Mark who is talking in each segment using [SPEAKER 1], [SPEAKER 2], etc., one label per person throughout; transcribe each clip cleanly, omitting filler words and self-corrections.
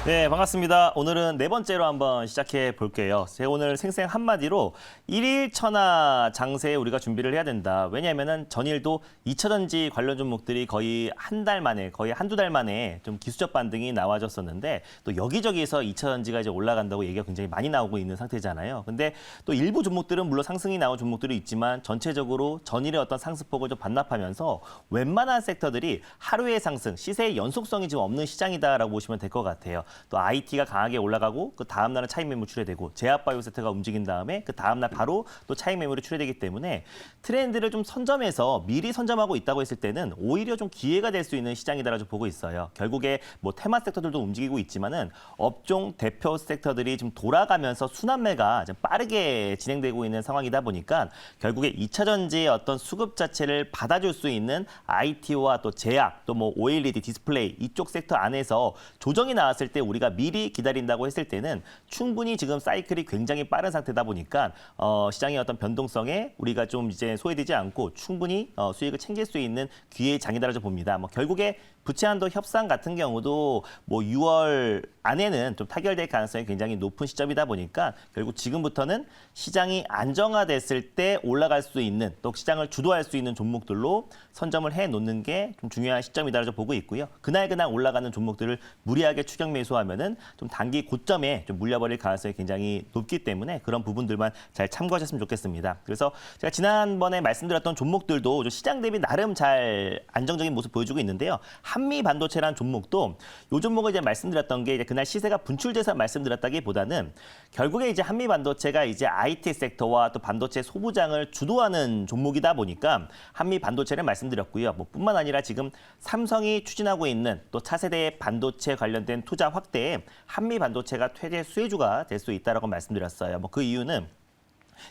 [SPEAKER 1] 네, 반갑습니다. 오늘은 네 번째로 한번 시작해 볼게요. 제가 오늘 생생 한마디로 일일 천하 장세에 우리가 준비를 해야 된다. 왜냐하면은 전일도 2차전지 관련 종목들이 거의 한 달 만에, 거의 한두 달 만에 좀 기술적 반등이 나와줬었는데 또 여기저기서 2차전지가 이제 올라간다고 얘기가 굉장히 많이 나오고 있는 상태잖아요. 근데 또 일부 종목들은 물론 상승이 나온 종목들이 있지만 전체적으로 전일의 어떤 상승폭을 좀 반납하면서 웬만한 섹터들이 하루의 상승, 시세의 연속성이 지금 없는 시장이다라고 보시면 될 것 같아요. 또 IT가 강하게 올라가고 그 다음 날은 차익 매물 출회되고 제약바이오세트가 움직인 다음에 그 다음 날 바로 또 차익 매물이 출회되기 때문에 트렌드를 좀 선점해서 미리 선점하고 있다고 했을 때는 오히려 좀 기회가 될 수 있는 시장이다라고 보고 있어요. 결국에 뭐 테마 섹터들도 움직이고 있지만은 업종 대표 섹터들이 좀 돌아가면서 순환매가 좀 빠르게 진행되고 있는 상황이다 보니까 결국에 2차 전지의 어떤 수급 자체를 받아줄 수 있는 IT와 또 제약, 또 뭐 OLED 디스플레이 이쪽 섹터 안에서 조정이 나왔을 때 우리가 미리 기다린다고 했을 때는 충분히 지금 사이클이 굉장히 빠른 상태다 보니까 시장의 어떤 변동성에 우리가 좀 이제 소외되지 않고 충분히 수익을 챙길 수 있는 기회의 장이다라고 봅니다. 뭐 결국에 부채 한도 협상 같은 경우도 뭐 6월 안에는 좀 타결될 가능성이 굉장히 높은 시점이다 보니까 결국 지금부터는 시장이 안정화됐을 때 올라갈 수 있는 또 시장을 주도할 수 있는 종목들로 선점을 해놓는 게 좀 중요한 시점이다라고 보고 있고요. 그날 올라가는 종목들을 무리하게 추격 매수하면은 좀 단기 고점에 좀 물려버릴 가능성이 굉장히 높기 때문에 그런 부분들만 잘 참고하셨으면 좋겠습니다. 그래서 제가 지난번에 말씀드렸던 종목들도 좀 시장 대비 나름 잘 안정적인 모습 보여주고 있는데요. 한미 반도체라는 종목도 이 종목을 이제 말씀드렸던 게 이제 그날 시세가 분출돼서 말씀드렸다기보다는 결국에 이제 한미 반도체가 이제 IT 섹터와 또 반도체 소부장을 주도하는 종목이다 보니까 한미 반도체를 말씀드렸고요. 뭐 뿐만 아니라 지금 삼성이 추진하고 있는 또 차세대 반도체 관련된 투자 확대에 한미 반도체가 최대 수혜주가 될 수 있다라고 말씀드렸어요. 뭐 그 이유는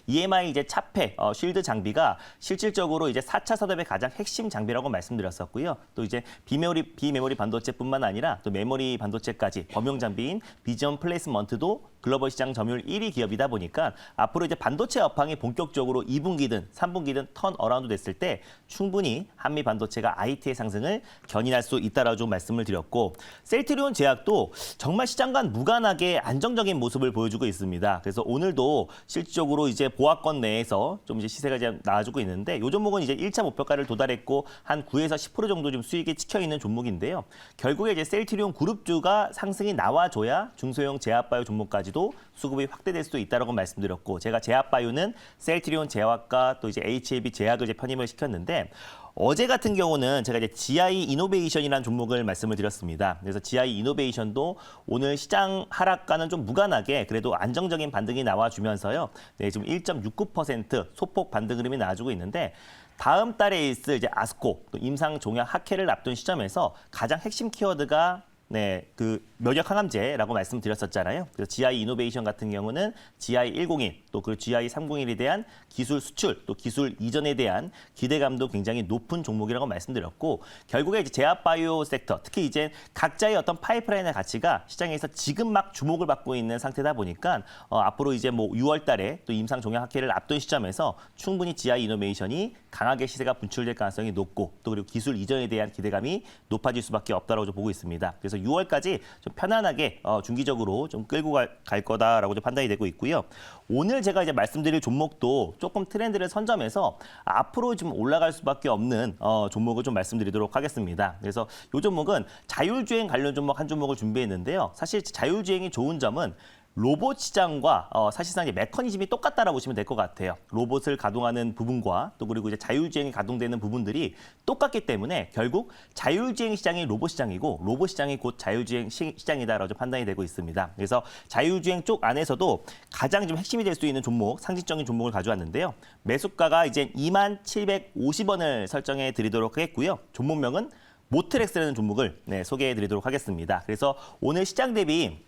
[SPEAKER 1] EMI 이제 차폐, 쉴드 장비가 실질적으로 이제 4차 산업의 가장 핵심 장비라고 말씀드렸었고요. 또 이제 비메모리 반도체뿐만 아니라 또 메모리 반도체까지 범용 장비인 비전 플레이스먼트도 글로벌 시장 점유율 1위 기업이다 보니까 앞으로 이제 반도체 업황이 본격적으로 2분기든 3분기든 턴 어라운드 됐을 때 충분히 한미 반도체가 IT의 상승을 견인할 수 있다라고 좀 말씀을 드렸고 셀트리온 제약도 정말 시장과 무관하게 안정적인 모습을 보여주고 있습니다. 그래서 오늘도 실질적으로 이제 보합권 내에서 좀 이제 시세가 이제 나와주고 있는데 이 종목은 이제 1차 목표가를 도달했고 한 9에서 10% 정도 좀 수익이 찍혀 있는 종목인데요. 결국에 이제 셀트리온 그룹주가 상승이 나와줘야 중소형 제약바이오 종목까지도 수급이 확대될 수도 있다라고 말씀드렸고 제가 제약바이오는 셀트리온 제약과 또 이제 HAB 제약을 이제 편입을 시켰는데 어제 같은 경우는 제가 이제 GI 이노베이션이라는 종목을 말씀을 드렸습니다. 그래서 GI 이노베이션도 오늘 시장 하락과는 좀 무관하게 그래도 안정적인 반등이 나와주면서요. 네, 지금 1.69% 소폭 반등 흐름이 나와주고 있는데 다음 달에 있을 이제 아스코 또 임상 종양 학회를 앞둔 시점에서 가장 핵심 키워드가 네, 그 면역 항암제라고 말씀드렸었잖아요. 그래서 GI 이노베이션 같은 경우는 GI 101, 또 그 GI 301에 대한 기술 수출, 또 기술 이전에 대한 기대감도 굉장히 높은 종목이라고 말씀드렸고 결국에 이제 제약바이오 섹터, 특히 이제 각자의 어떤 파이프라인의 가치가 시장에서 지금 막 주목을 받고 있는 상태다 보니까 앞으로 이제 뭐 6월 달에 또 임상 종양 학회를 앞둔 시점에서 충분히 GI 이노베이션이 강하게 시세가 분출될 가능성이 높고 또 그리고 기술 이전에 대한 기대감이 높아질 수밖에 없다라고 보고 있습니다. 그래서 6월까지 좀 편안하게 중기적으로 좀 끌고 갈 거다라고 좀 판단이 되고 있고요. 오늘 제가 이제 말씀드릴 종목도 조금 트렌드를 선점해서 앞으로 좀 올라갈 수밖에 없는 종목을 좀 말씀드리도록 하겠습니다. 그래서 이 종목은 자율주행 관련 종목 한 종목을 준비했는데요. 사실 자율주행이 좋은 점은 로봇 시장과 사실상 이제 메커니즘이 똑같다라고 보시면 될 것 같아요. 로봇을 가동하는 부분과 또 그리고 이제 자율주행이 가동되는 부분들이 똑같기 때문에 결국 자율주행 시장이 로봇 시장이고 로봇 시장이 곧 자율주행 시장이다라고 판단이 되고 있습니다. 그래서 자율주행 쪽 안에서도 가장 좀 핵심이 될 수 있는 종목, 상징적인 종목을 가져왔는데요. 매수가가 이제 2750원을 설정해 드리도록 하겠고요. 종목명은 모트렉스라는 종목을 소개해 드리도록 하겠습니다. 그래서 오늘 시장 대비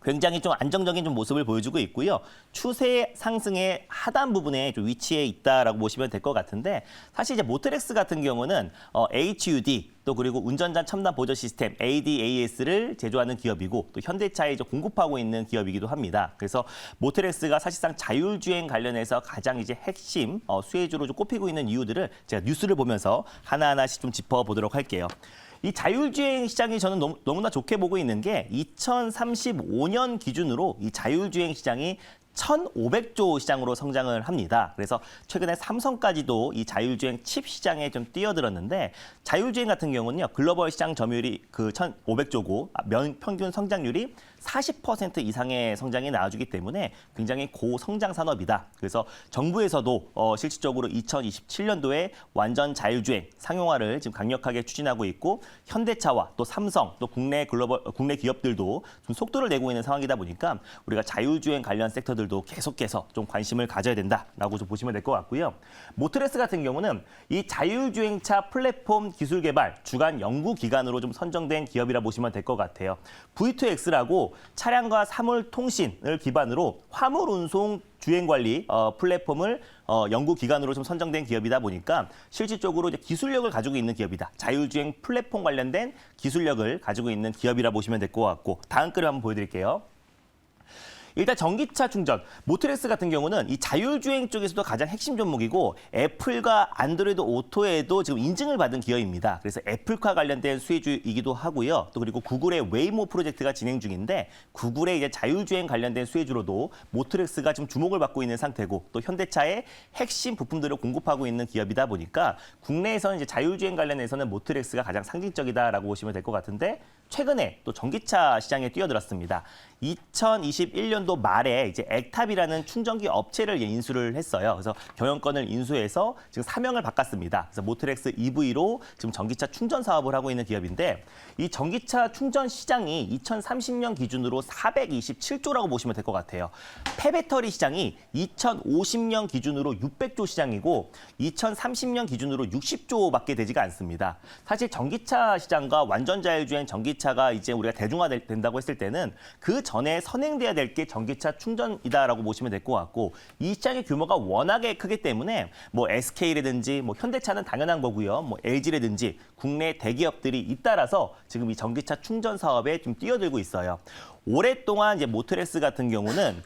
[SPEAKER 1] 굉장히 좀 안정적인 좀 모습을 보여주고 있고요. 추세 상승의 하단 부분에 좀 위치해 있다라고 보시면 될 것 같은데 사실 이제 모트렉스 같은 경우는 HUD 또 그리고 운전자 첨단 보조 시스템 ADAS를 제조하는 기업이고 또 현대차에 이제 공급하고 있는 기업이기도 합니다. 그래서 모트렉스가 사실상 자율주행 관련해서 가장 이제 핵심 수혜주로 좀 꼽히고 있는 이유들을 제가 뉴스를 보면서 하나하나씩 좀 짚어보도록 할게요. 이 자율주행 시장이 저는 너무나 좋게 보고 있는 게 2035년 기준으로 이 자율주행 시장이 1,500조 시장으로 성장을 합니다. 그래서 최근에 삼성까지도 이 자율주행 칩 시장에 좀 뛰어들었는데 자율주행 같은 경우는요. 글로벌 시장 점유율이 그 1,500조고 평균 성장률이 40% 이상의 성장이 나와주기 때문에 굉장히 고성장 산업이다. 그래서 정부에서도 실질적으로 2027년도에 완전 자율주행 상용화를 지금 강력하게 추진하고 있고 현대차와 또 삼성 또 국내 기업들도 좀 속도를 내고 있는 상황이다 보니까 우리가 자율주행 관련 섹터들도 계속해서 좀 관심을 가져야 된다라고 좀 보시면 될 것 같고요. 모트레스 같은 경우는 이 자율주행차 플랫폼 기술 개발 주간 연구 기관으로 좀 선정된 기업이라 보시면 될 것 같아요. V2X라고 차량과 사물 통신을 기반으로 화물 운송 주행 관리 플랫폼을 연구 기관으로 좀 선정된 기업이다 보니까 실질적으로 이제 기술력을 가지고 있는 기업이다. 자율주행 플랫폼 관련된 기술력을 가지고 있는 기업이라 보시면 될 것 같고 다음 그림 한번 보여드릴게요. 일단 전기차 충전, 모트렉스 같은 경우는 이 자율주행 쪽에서도 가장 핵심 종목이고 애플과 안드로이드 오토에도 지금 인증을 받은 기업입니다. 그래서 애플과 관련된 수혜주이기도 하고요. 또 그리고 구글의 웨이모 프로젝트가 진행 중인데 구글의 이제 자율주행 관련된 수혜주로도 모트렉스가 지금 주목을 받고 있는 상태고 또 현대차의 핵심 부품들을 공급하고 있는 기업이다 보니까 국내에서는 이제 자율주행 관련해서는 모트렉스가 가장 상징적이다라고 보시면 될 것 같은데 최근에 또 전기차 시장에 뛰어들었습니다. 2021년도 말에 이제 액탑이라는 충전기 업체를 인수를 했어요. 그래서 경영권을 인수해서 지금 사명을 바꿨습니다. 그래서 모트렉스 EV로 지금 전기차 충전 사업을 하고 있는 기업인데 이 전기차 충전 시장이 2030년 기준으로 427조라고 보시면 될 것 같아요. 폐배터리 시장이 2050년 기준으로 600조 시장이고 2030년 기준으로 60조밖에 되지가 않습니다. 사실 전기차 시장과 완전 자율주행 전기차가 이제 우리가 대중화된다고 했을 때는 그 전에 선행돼야 될 게 전기차 충전이다라고 보시면 될 것 같고 이 시장의 규모가 워낙에 크기 때문에 뭐 SK라든지 뭐 현대차는 당연한 거고요. 뭐 LG라든지 국내 대기업들이 잇따라서 지금 이 전기차 충전 사업에 좀 뛰어들고 있어요. 오랫동안 이제 모트렉스 같은 경우는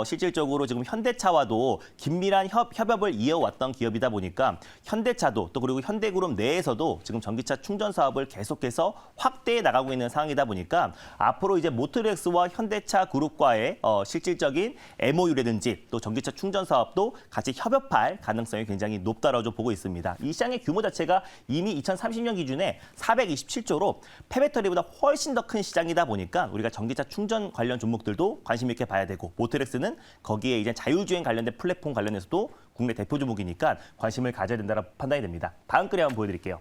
[SPEAKER 1] 실질적으로 지금 현대차와도 긴밀한 협업을 이어왔던 기업이다 보니까 현대차도 또 그리고 현대그룹 내에서도 지금 전기차 충전 사업을 계속해서 확대해 나가고 있는 상황이다 보니까 앞으로 이제 모트렉스와 현대차 그룹과의 실질적인 MOU라든지 또 전기차 충전 사업도 같이 협업할 가능성이 굉장히 높다라고 보고 있습니다. 이 시장의 규모 자체가 이미 2030년 기준에 427조로 폐배터리보다 훨씬 더 큰 시장이다 보니까 우리가 전기차 충전 관련 종목들도 관심 있게 봐야 되고 모트렉스는 거기에 이제 자율주행 관련된 플랫폼 관련해서도 국내 대표 종목이니까 관심을 가져야 된다고 판단이 됩니다. 다음 그림 한번 보여드릴게요.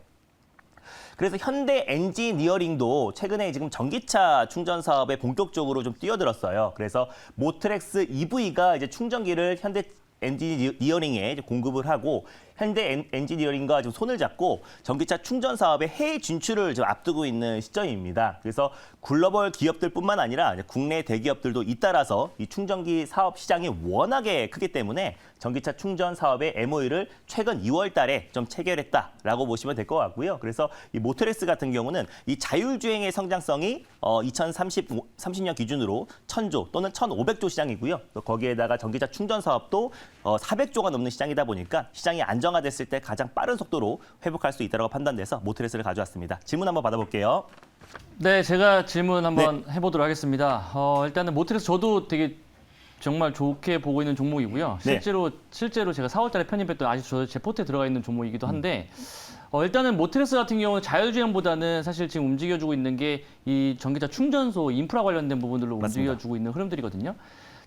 [SPEAKER 1] 그래서 현대 엔지니어링도 최근에 지금 전기차 충전 사업에 본격적으로 좀 뛰어들었어요. 그래서 모트렉스 EV가 이제 충전기를 현대 엔지니어링에 공급을 하고 현대 엔지니어링과 지금 손을 잡고 전기차 충전 사업의 해외 진출을 지금 앞두고 있는 시점입니다. 그래서 글로벌 기업들뿐만 아니라 국내 대기업들도 잇따라서 이 충전기 사업 시장이 워낙에 크기 때문에 전기차 충전 사업의 MOU를 최근 2월 달에 좀 체결했다라고 보시면 될 것 같고요. 그래서 이 모트렉스 같은 경우는 이 자율주행의 성장성이 2030년 기준으로 1,000조 또는 1,500조 시장이고요. 또 거기에다가 전기차 충전 사업도 400조가 넘는 시장이다 보니까 시장이 안정화됐을 때 가장 빠른 속도로 회복할 수 있다고 판단돼서 모트렉스를 가져왔습니다. 질문 한번 받아볼게요.
[SPEAKER 2] 네, 제가 질문 한번 해보도록 하겠습니다. 일단은 모트렉스 저도 되게 정말 좋게 보고 있는 종목이고요. 실제로 제가 4월달에 편입했던 아직 제 포트에 들어가 있는 종목이기도 한데 일단은 모트렉스 같은 경우는 자율주행보다는 사실 지금 움직여주고 있는 게 이 전기차 충전소 인프라 관련된 부분들로
[SPEAKER 1] 맞습니다.
[SPEAKER 2] 움직여주고 있는 흐름들이거든요.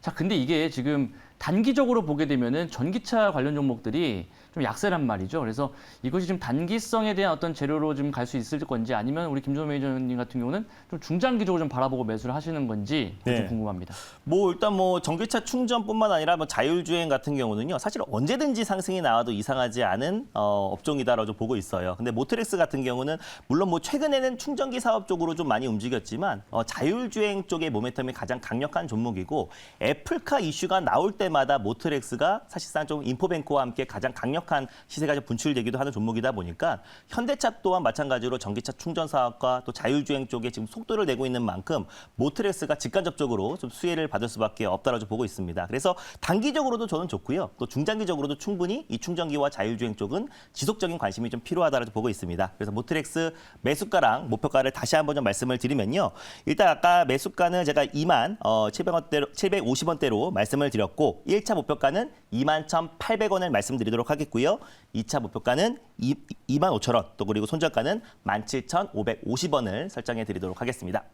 [SPEAKER 2] 자, 근데 이게 지금 단기적으로 보게 되면은 전기차 관련 종목들이 좀 약세란 말이죠. 그래서 이것이 좀 단기성에 대한 어떤 재료로 좀 갈 수 있을 건지 아니면 우리 김종호 매니저님 같은 경우는 좀 중장기적으로 좀 바라보고 매수를 하시는 건지 좀 궁금합니다.
[SPEAKER 1] 일단 전기차 충전뿐만 아니라 자율주행 같은 경우는요. 사실 언제든지 상승이 나와도 이상하지 않은 업종이다라고 보고 있어요. 근데 모트렉스 같은 경우는 물론 최근에는 충전기 사업 쪽으로 좀 많이 움직였지만 자율주행 쪽의 모멘텀이 가장 강력한 종목이고 애플카 이슈가 나올 때마다 모트렉스가 사실상 좀 인포뱅크와 함께 가장 강력한 강력한 시세가 좀 분출되기도 하는 종목이다 보니까 현대차 또한 마찬가지로 전기차 충전 사업과 또 자율주행 쪽에 지금 속도를 내고 있는 만큼 모트렉스가 직간접적으로 좀 수혜를 받을 수밖에 없다라고 보고 있습니다. 그래서 단기적으로도 저는 좋고요. 또 중장기적으로도 충분히 이 충전기와 자율주행 쪽은 지속적인 관심이 좀 필요하다라고 보고 있습니다. 그래서 모트렉스 매수가랑 목표가를 다시 한번 좀 말씀을 드리면요. 일단 아까 매수가는 제가 2만 750원대로 말씀을 드렸고 1차 목표가는 21,800원을 말씀드리도록 하겠고요. 2차 목표가는 25,000원, 또 그리고 손절가는 17,550원을 설정해 드리도록 하겠습니다.